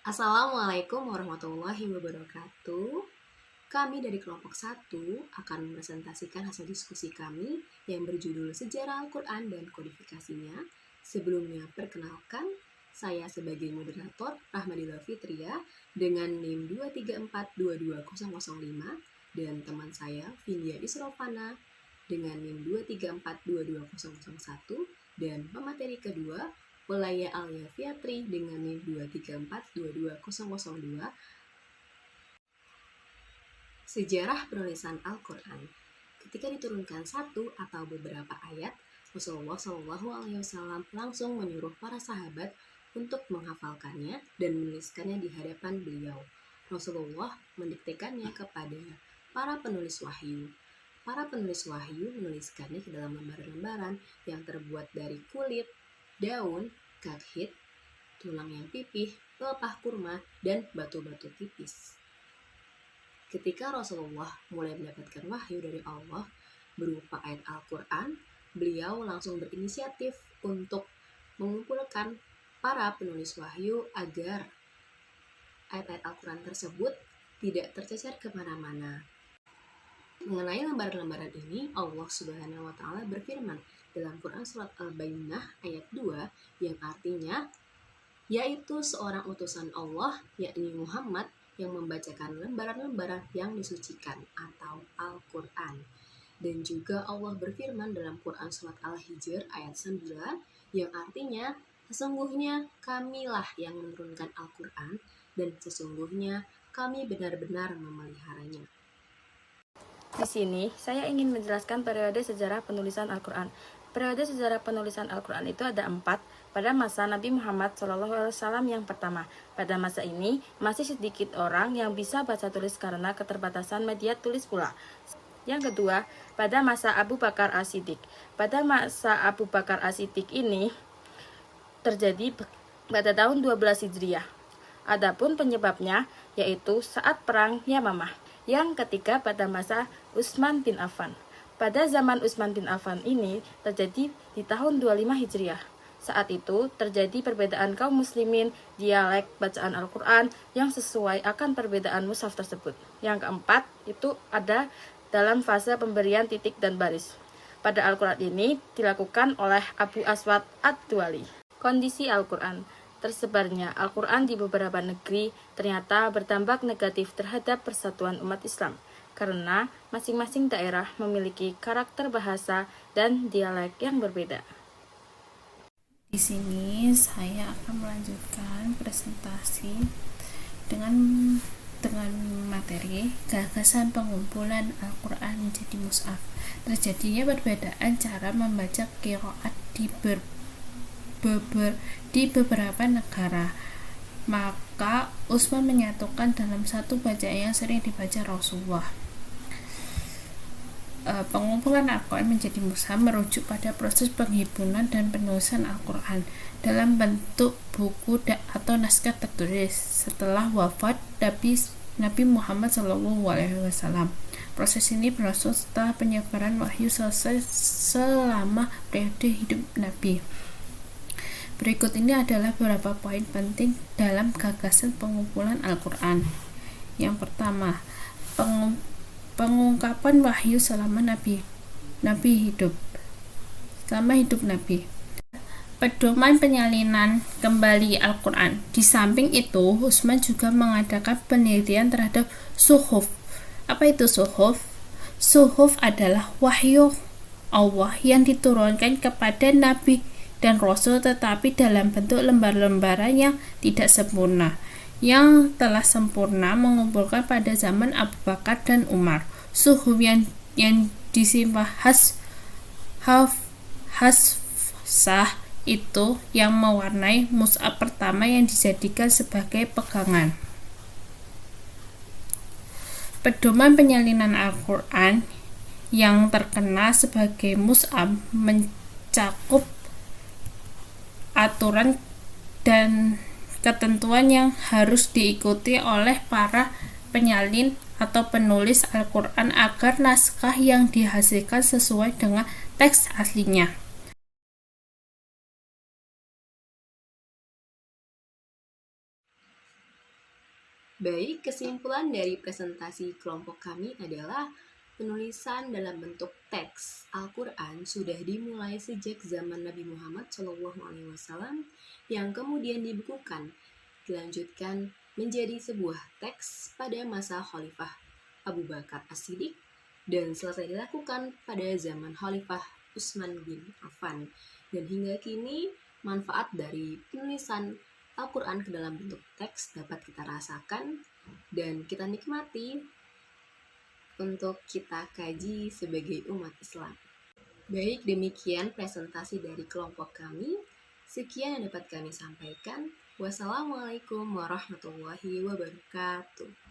Assalamualaikum warahmatullahi wabarakatuh. Kami dari kelompok 1 akan mempresentasikan hasil diskusi kami yang berjudul Sejarah Al-Quran dan Kodifikasinya. Sebelumnya, perkenalkan, saya sebagai moderator Rahmadillah Fitria dengan NIM 2342205 dan teman saya Vindia Isrofana dengan NIM 2342201 dan pemateri kedua Walaya Alia Fiatri dengan NIM 2342202. Sejarah penulisan Al-Quran. Ketika diturunkan satu atau beberapa ayat, Rasulullah SAW langsung menyuruh para sahabat untuk menghafalkannya dan menuliskannya di hadapan beliau. Rasulullah mendiktekannya kepada para penulis wahyu. Para penulis wahyu menuliskannya ke dalam lembaran-lembaran yang terbuat dari kulit, daun, kakhit, tulang yang pipih, pelepah kurma, dan batu-batu tipis. Ketika Rasulullah mulai mendapatkan wahyu dari Allah berupa ayat Al-Quran, beliau langsung berinisiatif untuk mengumpulkan para penulis wahyu agar ayat-ayat Al-Quran tersebut tidak tercecer kemana-mana. Mengenai lembaran-lembaran ini, Allah Subhanahu wa Ta'ala berfirman dalam Quran Surat Al-Bayyinah ayat 2 yang artinya, yaitu seorang utusan Allah, yakni Muhammad, yang membacakan lembaran-lembaran yang disucikan atau Al-Quran. Dan juga Allah berfirman dalam Quran Surat Al-Hijr ayat 9 yang artinya, sesungguhnya kamilah yang menurunkan Al-Quran dan sesungguhnya kami benar-benar memeliharanya. Di sini, saya ingin menjelaskan periode sejarah penulisan Al-Quran. Periode sejarah penulisan Al-Quran itu ada 4 pada masa Nabi Muhammad SAW yang pertama. Pada masa ini, masih sedikit orang yang bisa baca tulis karena keterbatasan media tulis pula. Yang kedua, pada masa Abu Bakar As-Siddiq. Pada masa Abu Bakar As-Siddiq ini terjadi pada tahun 12 Hijriah. Adapun penyebabnya yaitu saat perang Yamamah. Yang ketiga pada masa Utsman bin Affan. Pada zaman Utsman bin Affan ini terjadi di tahun 25 Hijriah. Saat itu terjadi perbedaan kaum muslimin dialek bacaan Al-Quran yang sesuai akan perbedaan mushaf tersebut. Yang keempat itu ada dalam fase pemberian titik dan baris. Pada Al-Quran ini dilakukan oleh Abu Aswad Ad-Duali. Kondisi Al-Quran. Tersebarnya Al-Quran di beberapa negeri ternyata berdampak negatif terhadap persatuan umat Islam karena masing-masing daerah memiliki karakter bahasa dan dialek yang berbeda. Di sini saya akan melanjutkan presentasi dengan materi gagasan pengumpulan Al-Quran menjadi mushaf. Terjadinya perbedaan cara membaca qiraat di beberapa negara, maka Utsman menyatukan dalam satu bacaan yang sering dibaca Rasulullah. Pengumpulan Al-Quran menjadi mushaf merujuk pada proses penghimpunan dan penulisan Al-Quran dalam bentuk buku atau naskah tertulis setelah wafat Nabi Muhammad SAW. Proses ini berlangsung setelah penyebaran wahyu selesai selama periode hidup Nabi. Berikut ini adalah beberapa poin penting dalam gagasan pengumpulan Al-Quran. Yang pertama, pengungkapan wahyu selama Nabi hidup. Selama hidup Nabi. Pedoman penyalinan kembali Al-Quran. Di samping itu, Utsman juga mengadakan penelitian terhadap suhuf. Apa itu suhuf? Suhuf adalah wahyu Allah yang diturunkan kepada Nabi dan Rasul tetapi dalam bentuk lembar-lembaran yang tidak sempurna. Yang telah sempurna mengumpulkan pada zaman Abu Bakar dan Umar. Suhuf yang disimpan Hafsah itu yang mewarnai mushaf pertama yang dijadikan sebagai pegangan. Pedoman penyalinan Al-Quran yang terkenal sebagai mushaf mencakup aturan dan ketentuan yang harus diikuti oleh para penyalin atau penulis Al-Quran agar naskah yang dihasilkan sesuai dengan teks aslinya. Baik, kesimpulan dari presentasi kelompok kami adalah penulisan dalam bentuk teks Al-Quran sudah dimulai sejak zaman Nabi Muhammad SAW yang kemudian dibukukan, dilanjutkan menjadi sebuah teks pada masa Khalifah Abu Bakar As-Siddiq dan selesai dilakukan pada zaman Khalifah Utsman bin Affan. Dan hingga kini manfaat dari penulisan Al-Quran ke dalam bentuk teks dapat kita rasakan dan kita nikmati untuk kita kaji sebagai umat Islam. Baik, demikian presentasi dari kelompok kami. Sekian yang dapat kami sampaikan. Wassalamualaikum warahmatullahi wabarakatuh.